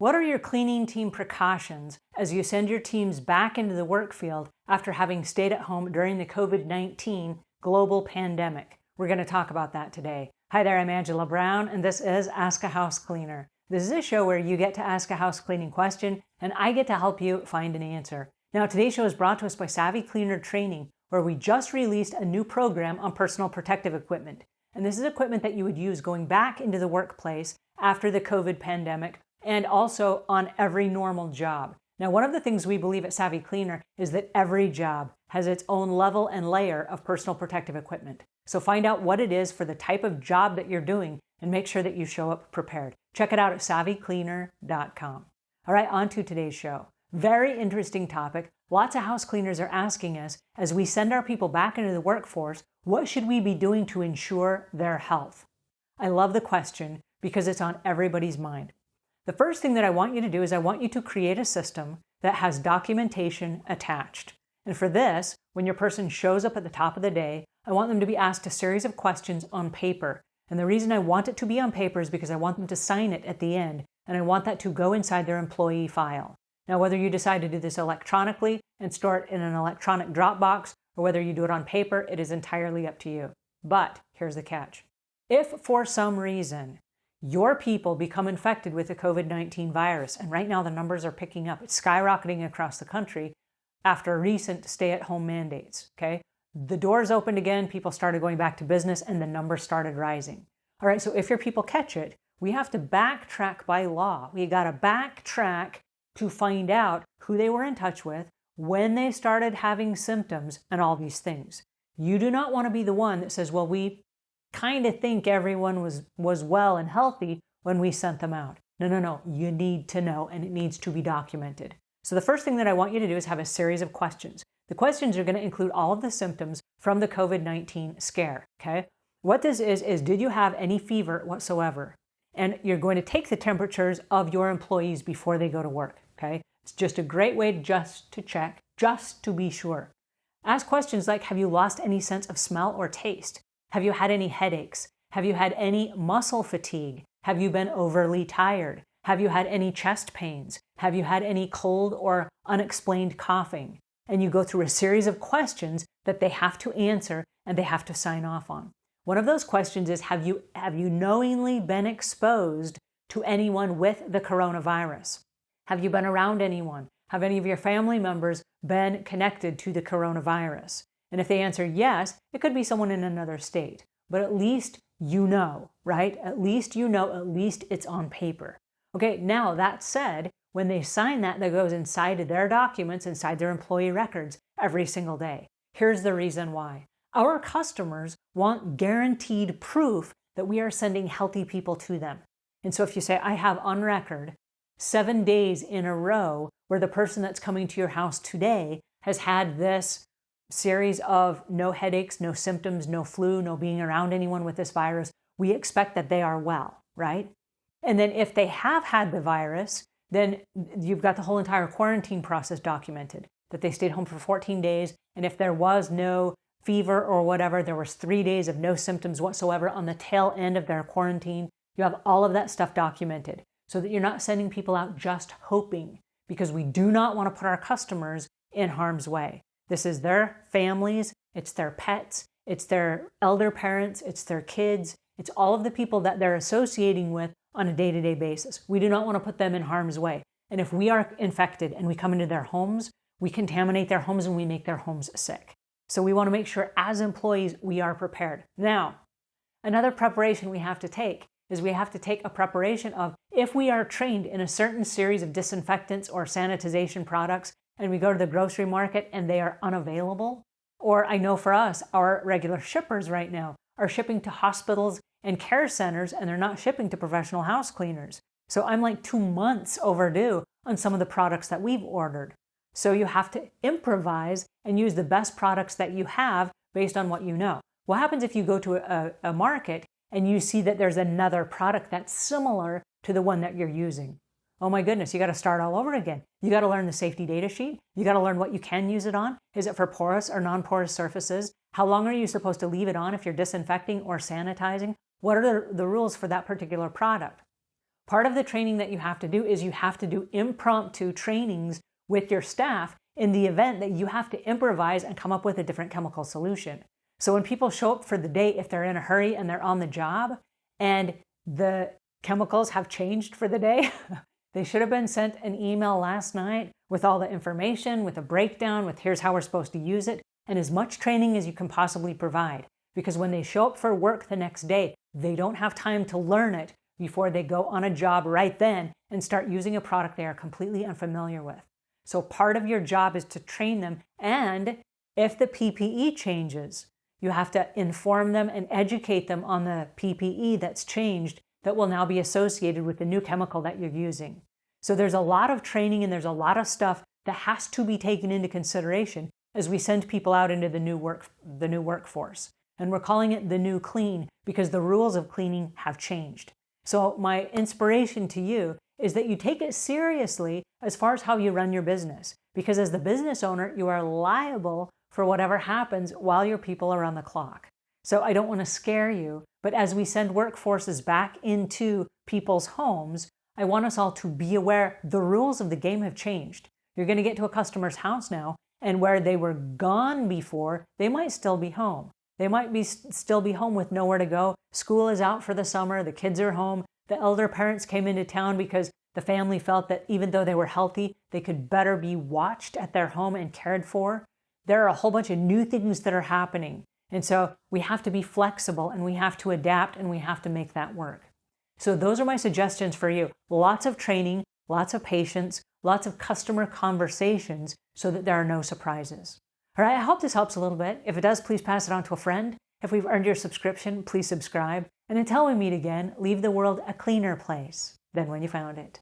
What are your cleaning team precautions as you send your teams back into the work field after having stayed at home during the COVID-19 global pandemic? We're going to talk about that today. Hi there, I'm Angela Brown, and this is Ask a House Cleaner. This is a show where you get to ask a house cleaning question, and I get to help you find an answer. Now, today's show is brought to us by Savvy Cleaner Training, where we just released a new program on personal protective equipment. And this is equipment that you would use going back into the workplace after the COVID pandemic, and also on every normal job. Now, one of the things we believe at Savvy Cleaner is that every job has its own level and layer of personal protective equipment. So find out what it is for the type of job that you're doing and make sure that you show up prepared. Check it out at savvycleaner.com. All right, on to today's show. Very interesting topic. Lots of house cleaners are asking us, as we send our people back into the workforce, what should we be doing to ensure their health? I love the question because it's on everybody's mind. The first thing that I want you to do is I want you to create a system that has documentation attached. And for this, when your person shows up at the top of the day, I want them to be asked a series of questions on paper. And the reason I want it to be on paper is because I want them to sign it at the end, and I want that to go inside their employee file. Now, whether you decide to do this electronically and store it in an electronic Dropbox, or whether you do it on paper, it is entirely up to you. But here's the catch. If for some reason your people become infected with the COVID-19 virus, and right now the numbers are picking up, it's skyrocketing across the country after recent stay-at-home mandates, okay? The doors opened again, people started going back to business, and the numbers started rising. All right, so if your people catch it, we have to backtrack by law. We got to backtrack to find out who they were in touch with, when they started having symptoms, and all these things. You do not want to be the one that says, well, we kind of think everyone was well and healthy when we sent them out. No. You need to know, and it needs to be documented. So the first thing that I want you to do is have a series of questions. The questions are going to include all of the symptoms from the COVID-19 scare, okay? What this is did you have any fever whatsoever? And you're going to take the temperatures of your employees before they go to work, okay? It's just a great way just to check, just to be sure. Ask questions like, have you lost any sense of smell or taste? Have you had any headaches? Have you had any muscle fatigue? Have you been overly tired? Have you had any chest pains? Have you had any cold or unexplained coughing? And you go through a series of questions that they have to answer and they have to sign off on. One of those questions is, have you knowingly been exposed to anyone with the coronavirus? Have you been around anyone? Have any of your family members been connected to the coronavirus? And if they answer yes, it could be someone in another state. But at least you know, right? At least you know, at least it's on paper. Okay, now that said, when they sign that goes inside their documents, inside their employee records every single day. Here's the reason why. Our customers want guaranteed proof that we are sending healthy people to them. And so if you say, I have on record 7 days in a row where the person that's coming to your house today has had this series of no headaches, no symptoms, no flu, no being around anyone with this virus, we expect that they are well, right? And then if they have had the virus, then you've got the whole entire quarantine process documented, that they stayed home for 14 days. And if there was no fever or whatever, there was 3 days of no symptoms whatsoever on the tail end of their quarantine. You have all of that stuff documented so that you're not sending people out just hoping, because we do not want to put our customers in harm's way. This is their families, it's their pets, it's their elder parents, it's their kids, it's all of the people that they're associating with on a day-to-day basis. We do not want to put them in harm's way. And if we are infected and we come into their homes, we contaminate their homes and we make their homes sick. So we want to make sure as employees we are prepared. Now, another preparation we have to take is we have to take a preparation of, if we are trained in a certain series of disinfectants or sanitization products, and we go to the grocery market and they are unavailable, or I know for us, our regular shippers right now are shipping to hospitals and care centers, and they're not shipping to professional house cleaners. So I'm like 2 months overdue on some of the products that we've ordered. So you have to improvise and use the best products that you have based on what you know. What happens if you go to a market and you see that there's another product that's similar to the one that you're using? Oh my goodness, you got to start all over again. You got to learn the safety data sheet. You got to learn what you can use it on. Is it for porous or non-porous surfaces? How long are you supposed to leave it on if you're disinfecting or sanitizing? What are the rules for that particular product? Part of the training that you have to do is you have to do impromptu trainings with your staff in the event that you have to improvise and come up with a different chemical solution. So when people show up for the day, if they're in a hurry and they're on the job and the chemicals have changed for the day, they should have been sent an email last night with all the information, with a breakdown, with here's how we're supposed to use it, and as much training as you can possibly provide. Because when they show up for work the next day, they don't have time to learn it before they go on a job right then and start using a product they are completely unfamiliar with. So part of your job is to train them, and if the PPE changes, you have to inform them and educate them on the PPE that's changed that will now be associated with the new chemical that you're using. So there's a lot of training and there's a lot of stuff that has to be taken into consideration as we send people out into the new workforce. And we're calling it the new clean because the rules of cleaning have changed. So my inspiration to you is that you take it seriously as far as how you run your business. Because as the business owner, you are liable for whatever happens while your people are on the clock. So I don't want to scare you, but as we send workforces back into people's homes, I want us all to be aware the rules of the game have changed. You're going to get to a customer's house now, and where they were gone before, they might still be home. They might still be home with nowhere to go. School is out for the summer. The kids are home. The elder parents came into town because the family felt that even though they were healthy, they could better be watched at their home and cared for. There are a whole bunch of new things that are happening. And so we have to be flexible and we have to adapt and we have to make that work. So those are my suggestions for you. Lots of training, lots of patience, lots of customer conversations so that there are no surprises. All right, I hope this helps a little bit. If it does, please pass it on to a friend. If we've earned your subscription, please subscribe. And until we meet again, leave the world a cleaner place than when you found it.